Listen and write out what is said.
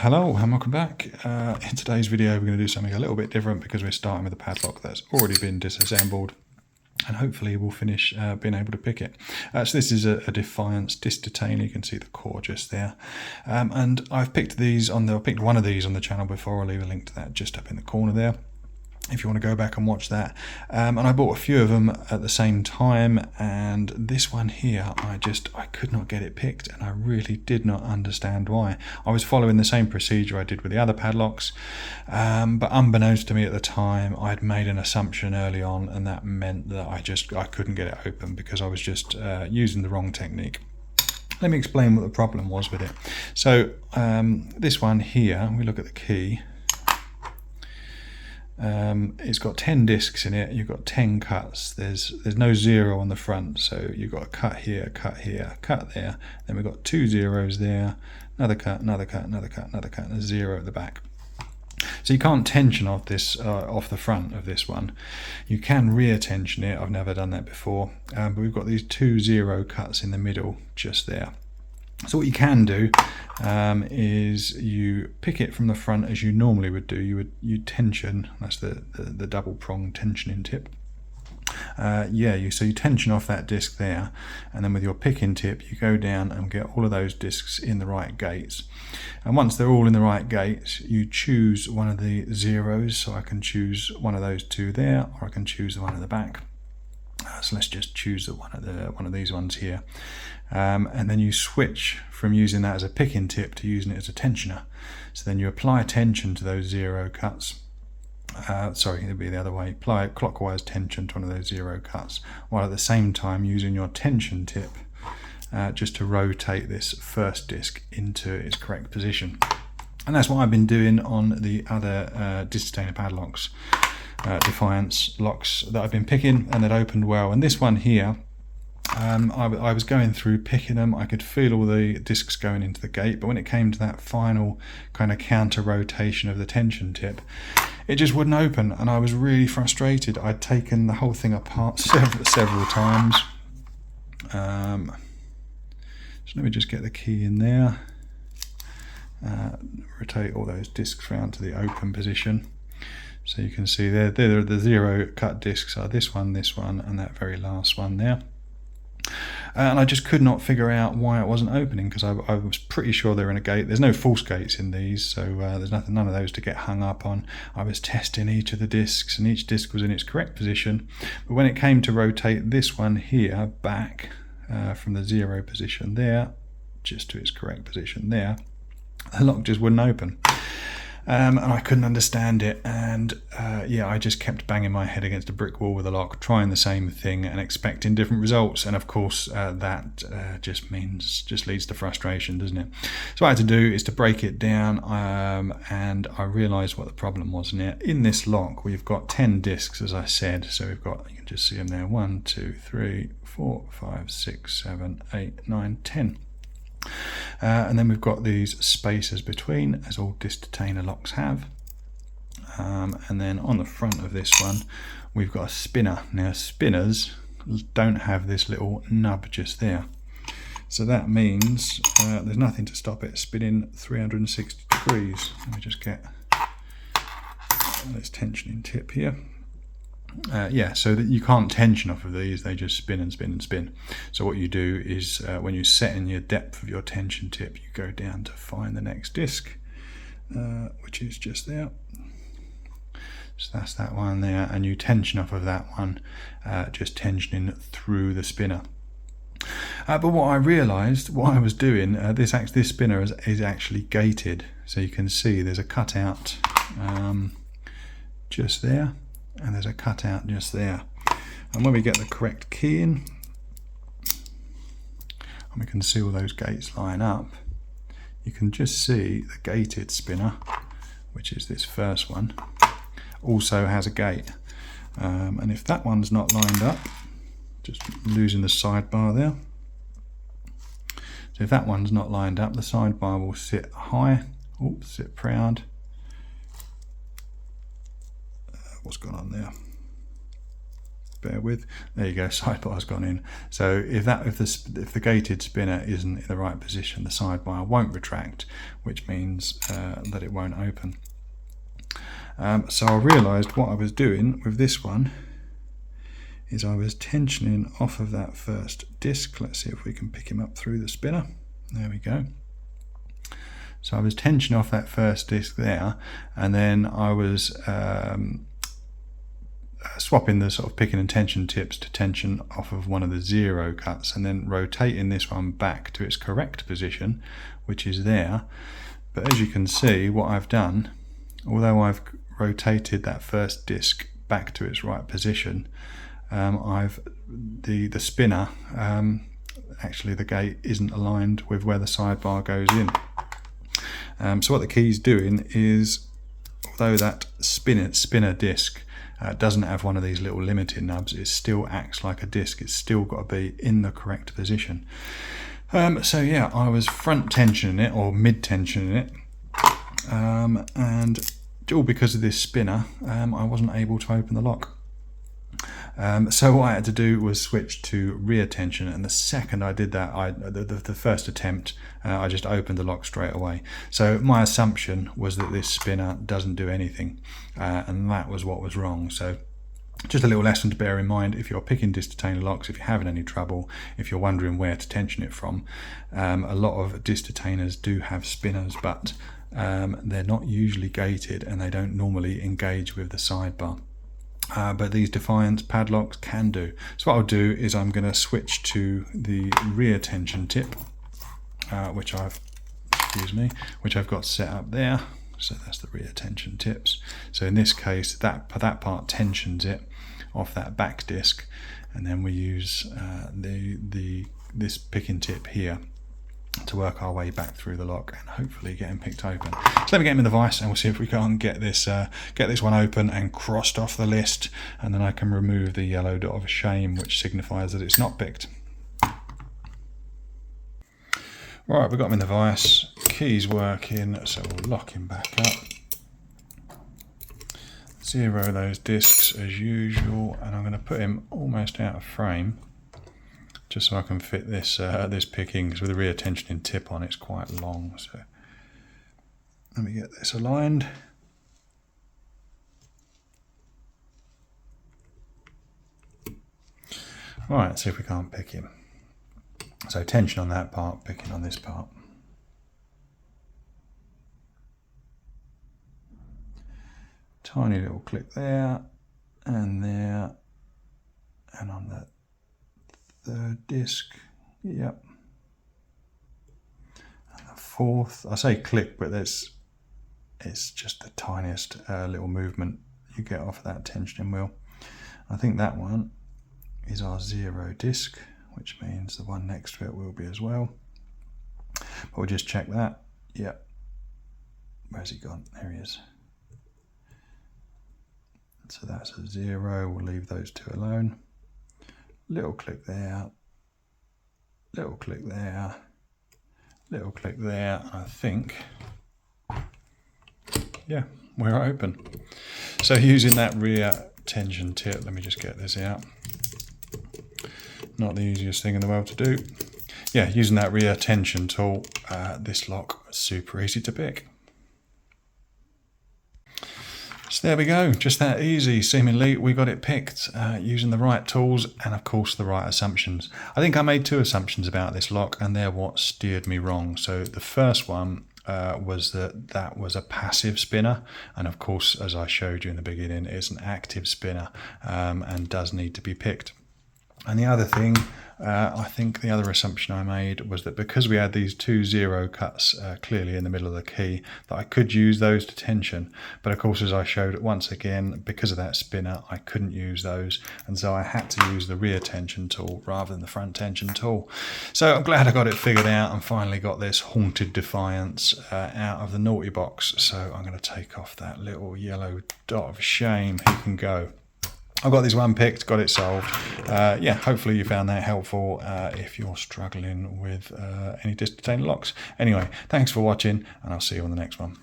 Hello and welcome back. In today's video we're going to do something a little bit different because we're starting with a padlock that's already been disassembled, and hopefully we'll finish being able to pick it. So this is a Defiance disc detainer. You can see the core just there, and I've picked one of these on the channel before. I'll leave a link to that just up in the corner there if you want to go back and watch that. And I bought a few of them at the same time, and this one here I could not get it picked, and I really did not understand why. I was following the same procedure I did with the other padlocks, but unbeknownst to me at the time I'd made an assumption early on, and that meant that I couldn't get it open because I was just using the wrong technique. Let me explain what the problem was with it. So this one here, we look at the key. It's got 10 discs in it. You've got 10 cuts. There's no zero on the front, so you've got a cut here, cut there. Then we've got 2 zeros there, another cut, another cut, another cut, another cut, and a zero at the back. So you can't tension off this off the front of this one. You can rear tension it. I've never done that before, but we've got these 2 zero cuts in the middle just there. So what you can do is you pick it from the front as you normally would do. You tension. That's the double prong tensioning tip. So you tension off that disc there, and then with your picking tip you go down and get all of those discs in the right gates. And once they're all in the right gates, you choose one of the zeros. So I can choose one of those 2 there, or I can choose the one at the back. So let's just choose one of these ones here, and then you switch from using that as a picking tip to using it as a tensioner. So then you apply tension to those zero cuts. Sorry, it'd be the other way. Apply clockwise tension to one of those zero cuts, while at the same time using your tension tip just to rotate this first disc into its correct position. And that's what I've been doing on the other disc detainer padlocks. Defiance locks that I've been picking, and that opened well. And this one here, I was going through picking them. I could feel all the discs going into the gate, but when it came to that final kind of counter rotation of the tension tip, it just wouldn't open, and I was really frustrated. I'd taken the whole thing apart several times. So let me just get the key in there, rotate all those discs around to the open position. So you can see there the zero cut discs are this one, and that very last one there. And I just could not figure out why it wasn't opening, because I was pretty sure they're in a gate. There's no false gates in these, so there's none of those to get hung up on. I was testing each of the discs, and each disc was in its correct position. But when it came to rotate this one here back from the zero position there, just to its correct position there, the lock just wouldn't open. And I couldn't understand it, and I just kept banging my head against a brick wall with the lock, trying the same thing and expecting different results. And of course that just leads to frustration, doesn't it? So what I had to do is to break it down, and I realized what the problem was in it. In this lock we've got 10 discs, as I said. So we've got, you can just see them there, 1 2 3 4 5 6 7 8 9 10. And then we've got these spaces between, as all disc detainer locks have. And then on the front of this one we've got a spinner. Now spinners don't have this little nub just there, so that means there's nothing to stop it spinning 360 degrees. Let me just get this tensioning tip here. So that you can't tension off of these, they just spin and spin and spin. So what you do is when you set in your depth of your tension tip, you go down to find the next disc, which is just there. So that's that one there, and you tension off of that one, just tensioning through the spinner. But what I realized, what I was doing, this spinner is actually gated. So you can see there's a cutout just there, and there's a cutout just there. And when we get the correct key in, and we can see all those gates line up, you can just see the gated spinner, which is this first one, also has a gate. And if that one's not lined up, just losing the sidebar there. So if that one's not lined up, the sidebar will sit high, sit proud. What's gone on there? bear with. There you go, sidebar's gone in. So if the gated spinner isn't in the right position, the sidebar won't retract, which means that it won't open. So I realised what I was doing with this one is I was tensioning off of that first disc. Let's see if we can pick him up through the spinner. There we go. So I was tensioning off that first disc there, and then I was swapping the sort of picking and tension tips to tension off of one of the 0 cuts, and then rotating this one back to its correct position, which is there. But as you can see, what I've done, although I've rotated that first disc back to its right position, the spinner, actually the gate isn't aligned with where the sidebar goes in. So what the key's doing is, although that spinner disc doesn't have one of these little limiting nubs, it still acts like a disc. It's still got to be in the correct position. So yeah, I was front tensioning it, or mid tensioning it, and all because of this spinner, I wasn't able to open the lock. So what I had to do was switch to rear tension, and the second I did that, the first attempt, I just opened the lock straight away. So my assumption was that this spinner doesn't do anything, and that was what was wrong. So just a little lesson to bear in mind if you're picking disc detainer locks, if you're having any trouble, if you're wondering where to tension it from. A lot of disc detainers do have spinners, but they're not usually gated and they don't normally engage with the sidebar. But these Defiance padlocks can do. So what I'll do is I'm going to switch to the rear tension tip, which I've got set up there. So that's the rear tension tips. So in this case, that part tensions it off that back disc, and then we use this picking tip here to work our way back through the lock and hopefully get him picked open. So let me get him in the vise and we'll see if we can't get this one open and crossed off the list, and then I can remove the yellow dot of shame, which signifies that it's not picked. Right, we've got him in the vise, key's working, so we'll lock him back up. 0 those discs as usual, and I'm going to put him almost out of frame, just so I can fit this this picking, because with the rear tensioning tip on, it's quite long. So let me get this aligned. Right, let's see if we can't pick him. So tension on that part, picking on this part. Tiny little click there, and on that third disc, yep. And the fourth, I say click, but it's just the tiniest little movement you get off of that tensioning wheel. I think that one is our 0 disc, which means the one next to it will be as well. But we'll just check that. Yep. Where's he gone? There he is. So that's a 0. We'll leave those two alone. Little click there, little click there, little click there. I think, yeah, we're open. So using that rear tension tip, let me just get this out. Not the easiest thing in the world to do. Yeah, using that rear tension tool, this lock is super easy to pick. So there we go, just that easy. Seemingly we got it picked using the right tools and of course the right assumptions. I think I made 2 assumptions about this lock, and they're what steered me wrong. So the first one was that was a passive spinner, and of course, as I showed you in the beginning, it's an active spinner and does need to be picked. And the other thing, I think the other assumption I made was that because we had these 2 0 cuts clearly in the middle of the key, that I could use those to tension. But of course, as I showed once again, because of that spinner, I couldn't use those. And so I had to use the rear tension tool rather than the front tension tool. So I'm glad I got it figured out and finally got this haunted Defiance out of the naughty box. So I'm going to take off that little yellow dot of shame. He can go. I've got this one picked, got it solved. Yeah, hopefully you found that helpful if you're struggling with any disc detainer locks. Anyway, thanks for watching, and I'll see you on the next one.